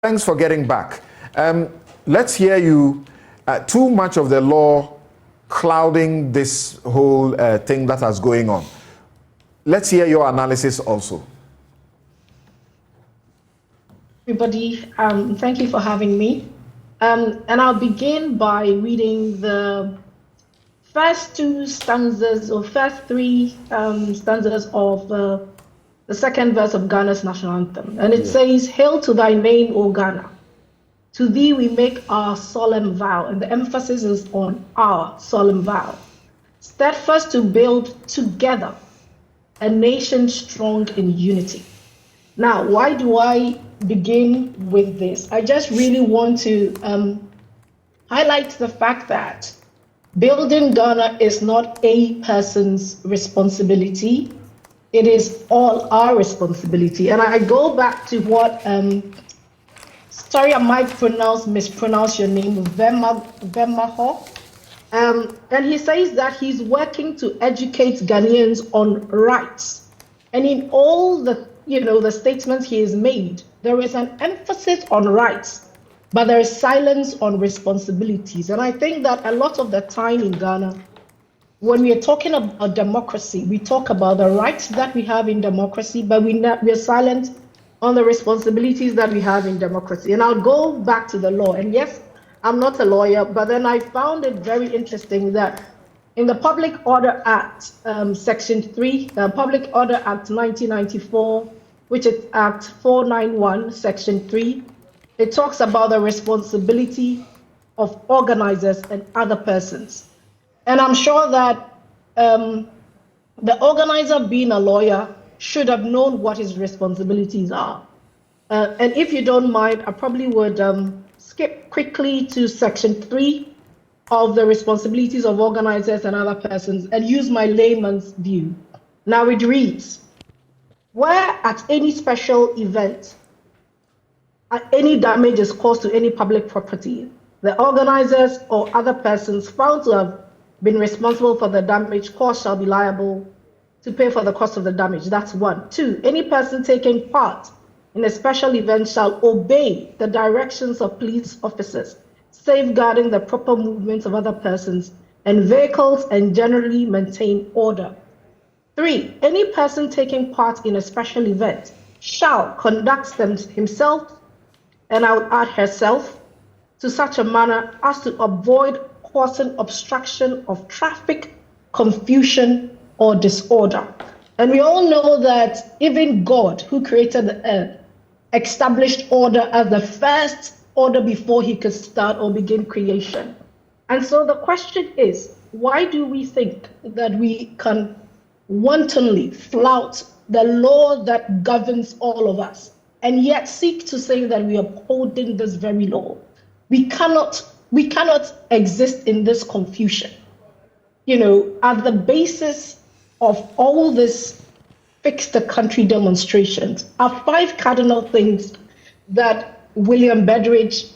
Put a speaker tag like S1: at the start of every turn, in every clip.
S1: Thanks for getting back. Let's hear you. Too much of the law clouding this whole thing that is going on. Let's hear your analysis also.
S2: Everybody, thank you for having me. And I'll begin by reading the first two stanzas, or first three stanzas of the second verse of Ghana's national anthem. And it says, "Hail to thy name, O Ghana. To thee we make our solemn vow." And the emphasis is on our solemn vow. "Steadfast to build together a nation strong in unity." Now, why do I begin with this? I just really want to highlight the fact that building Ghana is not a person's responsibility. It is all our responsibility. And I go back to what, sorry, I might mispronounce your name, Vemaho. And he says that he's working to educate Ghanaians on rights. And in all the statements he has made, there is an emphasis on rights, but there is silence on responsibilities. And I think that a lot of the time in Ghana, when we are talking about democracy, we talk about the rights that we have in democracy, but we are silent on the responsibilities that we have in democracy. And I'll go back to the law. And yes, I'm not a lawyer, but then I found it very interesting that in the Public Order Act, Section 3, the Public Order Act 1994, which is Act 491, Section 3, it talks about the responsibility of organizers and other persons. And I'm sure that the organizer, being a lawyer, should have known what his responsibilities are. And if you don't mind, I probably would skip quickly to Section 3 of the responsibilities of organizers and other persons and use my layman's view. Now it reads, "Where at any special event, any damage is caused to any public property, the organizers or other persons found to have been responsible for the damage caused shall be liable to pay for the cost of the damage." That's one. Two, any person taking part in a special event shall obey the directions of police officers, safeguarding the proper movements of other persons and vehicles, and generally maintain order. Three, any person taking part in a special event shall conduct himself, and I would add herself, to such a manner as to avoid causing obstruction of traffic, confusion, or disorder. And we all know that even God, who created the earth, established order as the first order before he could start or begin creation. And so the question is, why do we think that we can wantonly flout the law that governs all of us and yet seek to say that we are upholding this very law? We cannot exist in this confusion. At the basis of all this fix the country demonstrations are five cardinal things that William Bedridge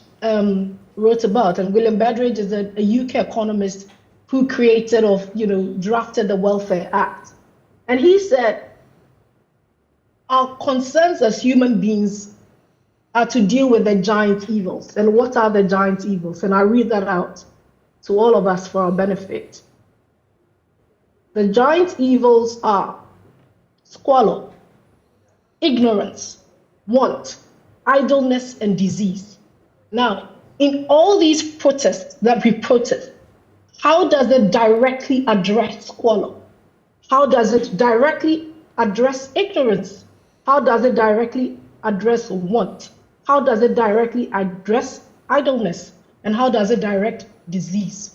S2: wrote about. And William Bedridge is a UK economist who drafted the Welfare Act. And he said, our concerns as human beings are to deal with the giant evils. And what are the giant evils? And I read that out to all of us for our benefit. The giant evils are squalor, ignorance, want, idleness, and disease. Now, in all these protests that we protest, how does it directly address squalor? How does it directly address ignorance? How does it directly address want? How does it directly address idleness? And how does it direct disease?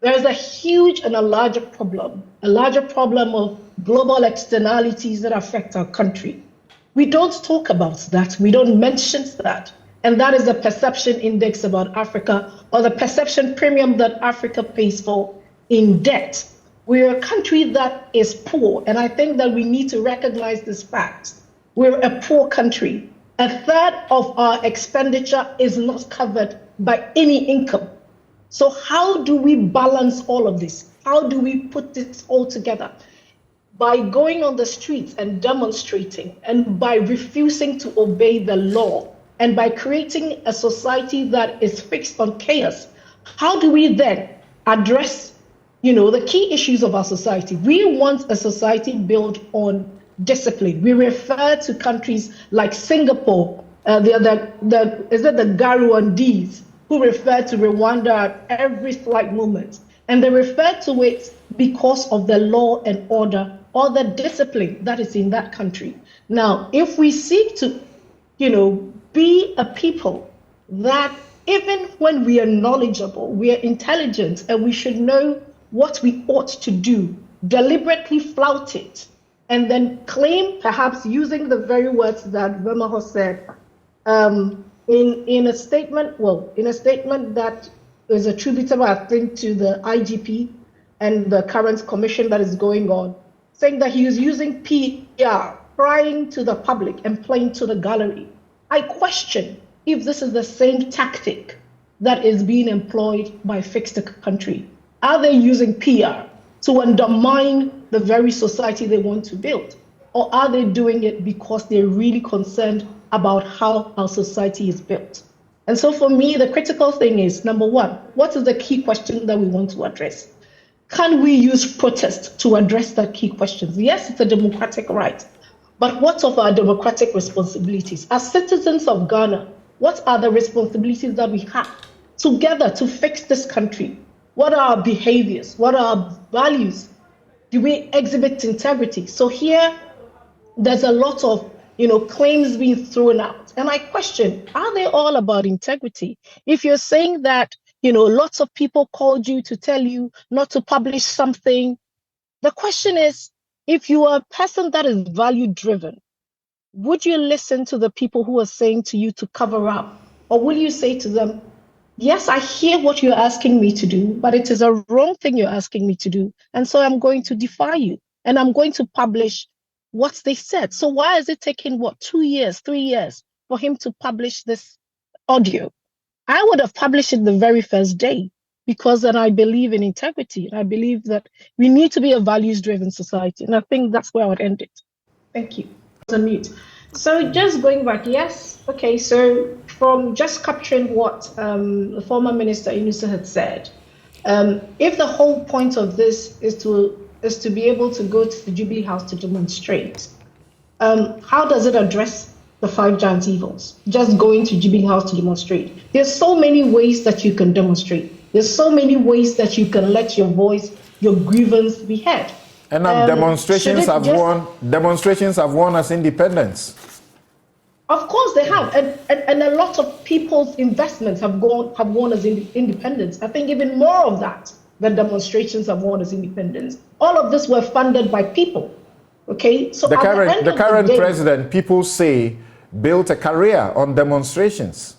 S2: There is a huge and a larger problem of global externalities that affect our country. We don't talk about that. We don't mention that. And that is the perception index about Africa, or the perception premium that Africa pays for in debt. We're a country that is poor, and I think that we need to recognize this fact. We're a poor country. A third of our expenditure is not covered by any income. So how do we balance all of this? How do we put this all together? By going on the streets and demonstrating, and by refusing to obey the law and by creating a society that is fixed on chaos, how do we then address, the key issues of our society? We want a society built on discipline. We refer to countries like Singapore, is it the Garwandis, who refer to Rwanda at every slight moment. And they refer to it because of the law and order or the discipline that is in that country. Now, if we seek to, be a people that even when we are knowledgeable, we are intelligent, and we should know what we ought to do, deliberately flout it, and then claim, perhaps using the very words that Vermaho said, in a statement that is attributable, I think, to the IGP and the current commission that is going on, saying that he is using PR, prying to the public and playing to the gallery. I question if this is the same tactic that is being employed by Fix the Country. Are they using PR to undermine the very society they want to build? Or are they doing it because they're really concerned about how our society is built? And so for me, the critical thing is, number one, what is the key question that we want to address? Can we use protest to address that key questions? Yes, it's a democratic right. But what of our democratic responsibilities? As citizens of Ghana, what are the responsibilities that we have together to fix this country? What are our behaviors? What are our values? Do we exhibit integrity? So here, there's a lot of claims being thrown out. And I question, are they all about integrity? If you're saying that, lots of people called you to tell you not to publish something, the question is, if you are a person that is value-driven, would you listen to the people who are saying to you to cover up? Or will you say to them, yes, I hear what you're asking me to do, but it is a wrong thing you're asking me to do. And so I'm going to defy you. And I'm going to publish what they said. So why is it taking, 2 years, 3 years for him to publish this audio? I would have published it the very first day, because then I believe in integrity. And I believe that we need to be a values-driven society. And I think that's where I would end it. Thank you. Unmute. So just going back, yes. Okay, so from just capturing what the former Minister Inusa had said, if the whole point of this is to be able to go to the Jubilee House to demonstrate, how does it address the 5 giant evils? Just going to Jubilee House to demonstrate. There's so many ways that you can demonstrate. There's so many ways that you can let your voice, your grievance be heard.
S1: And demonstrations have won us independence.
S2: Of course they have, and a lot of people's investments have won us independence. I think even more of that, the demonstrations have won us independence. All of this were funded by people. Okay, so
S1: the current president, people say, built a career on demonstrations.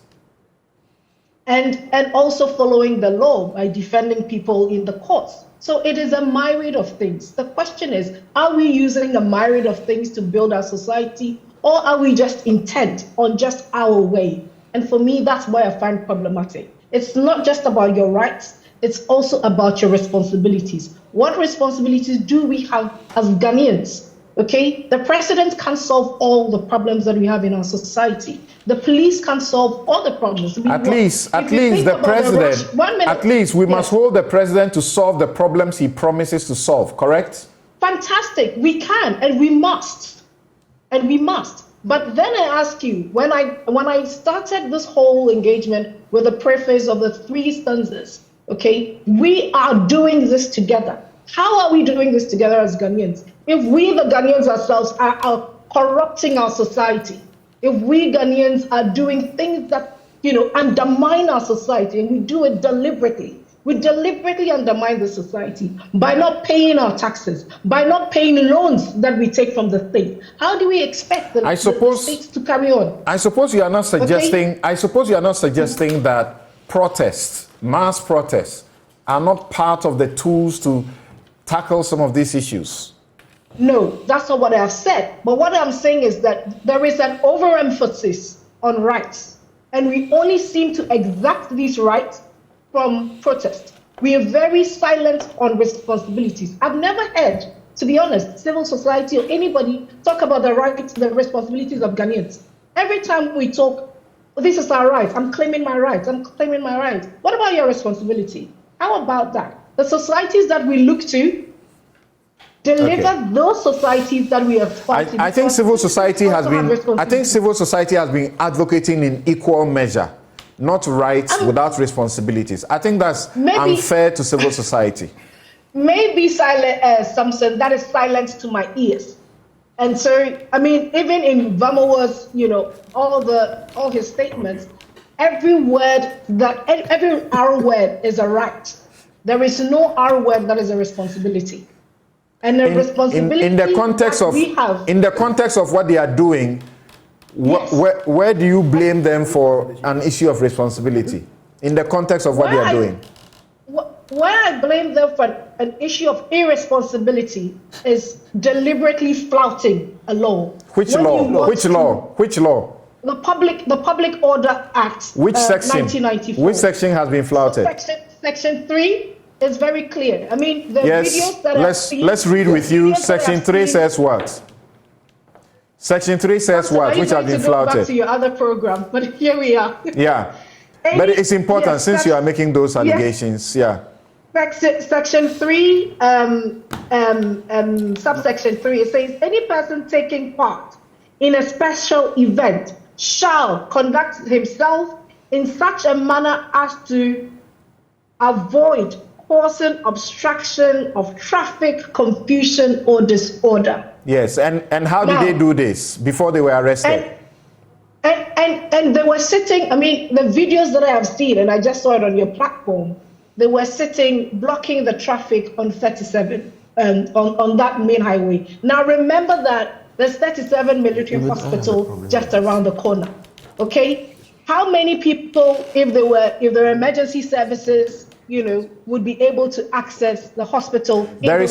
S2: And also following the law by defending people in the courts. So it is a myriad of things. The question is, are we using a myriad of things to build our society, or are we just intent on just our way? And for me, that's why I find problematic. It's not just about your rights, it's also about your responsibilities. What responsibilities do we have as Ghanaians? Okay, the president can't solve all the problems that we have in our society. The police can't solve all the problems.
S1: At least we must hold the president to solve the problems he promises to solve, correct?
S2: Fantastic, we can and we must. But then I ask you, when I started this whole engagement with the preface of the 3 stanzas, okay, we are doing this together. How are we doing this together as Ghanaians? If we, the Ghanaians ourselves, are corrupting our society, if we Ghanaians are doing things that, undermine our society, and we do it deliberately, we deliberately undermine the society by not paying our taxes, by not paying loans that we take from the state. How do we expect the states to carry on?
S1: I suppose you are not suggesting. Okay? I suppose you are not suggesting that protests, mass protests, are not part of the tools to tackle some of these issues.
S2: No, that's not what I've said. But what I'm saying is that there is an overemphasis on rights, and we only seem to exact these rights from protest. We are very silent on responsibilities. I've never heard, to be honest, civil society or anybody talk about the rights, the responsibilities of Ghanaians. Every time we talk this is our right. I'm claiming my rights. I'm claiming my rights. What about your responsibility? How about that? The societies that we look to deliver those societies that we are fighting.
S1: I think civil society has been advocating in equal measure, not rights without responsibilities. I think that's unfair to civil society.
S2: Maybe silent, Samson, that is silence to my ears. And so, I mean, even in Vamowa's, all his statements, every R word is a right. There is no R word that is a responsibility. And the responsibility
S1: in the context of what they are doing, where do you blame them for an issue of responsibility? In the context of what they are doing?
S2: Where I blame them for an issue of irresponsibility is deliberately flouting a law.
S1: Which law?
S2: The Public Order Act.
S1: Which section?
S2: 1994.
S1: Which section has been flouted?
S2: Section 3 is very clear. I mean, the videos that
S1: let's read with you. Section 3 says what? Section 3 says what? Which has been flouted?
S2: Back to your other program, but here we are.
S1: Yeah. But it's important since you are making those allegations. Yeah.
S2: Section 3, subsection 3, it says any person taking part in a special event shall conduct himself in such a manner as to avoid causing obstruction of traffic, confusion, or disorder.
S1: Yes, and how did they do this before they were arrested?
S2: And they were sitting, I mean, the videos that I have seen, and I just saw it on your platform, they were sitting, blocking the traffic on 37, on that main highway. Now remember that there's 37 military hospital just around the corner, okay? How many people, if there were emergency services, would be able to access the hospital?
S1: There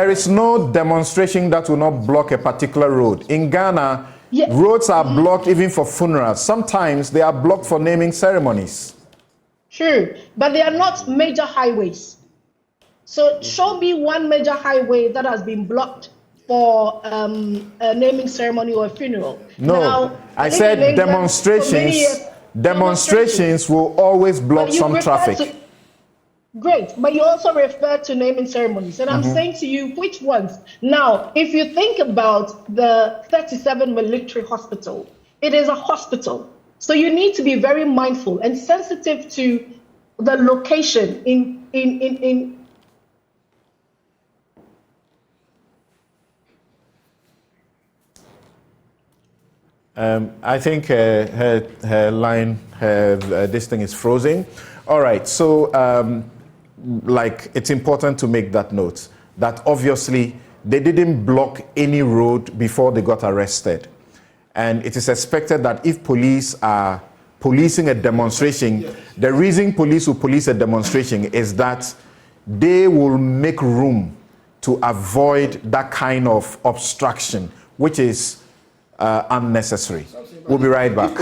S1: is no demonstration that will not block a particular road. In Ghana, roads are blocked even for funerals. Sometimes they are blocked for naming ceremonies.
S2: True, but they are not major highways. So show me one major highway that has been blocked for a naming ceremony or a funeral.
S1: No, now, I said demonstrations. Demonstrations will always block some traffic.
S2: Great, but you also refer to naming ceremonies, and I'm saying to you, which ones? Now, if you think about the 37 military hospital, it is a hospital. So you need to be very mindful and sensitive to the location in
S1: I think her line, this thing is frozen. All right, so it's important to make that note that obviously they didn't block any road before they got arrested. And it is expected that if police are policing a demonstration, the reason police will police a demonstration is that they will make room to avoid that kind of obstruction, which is unnecessary. We'll be right back.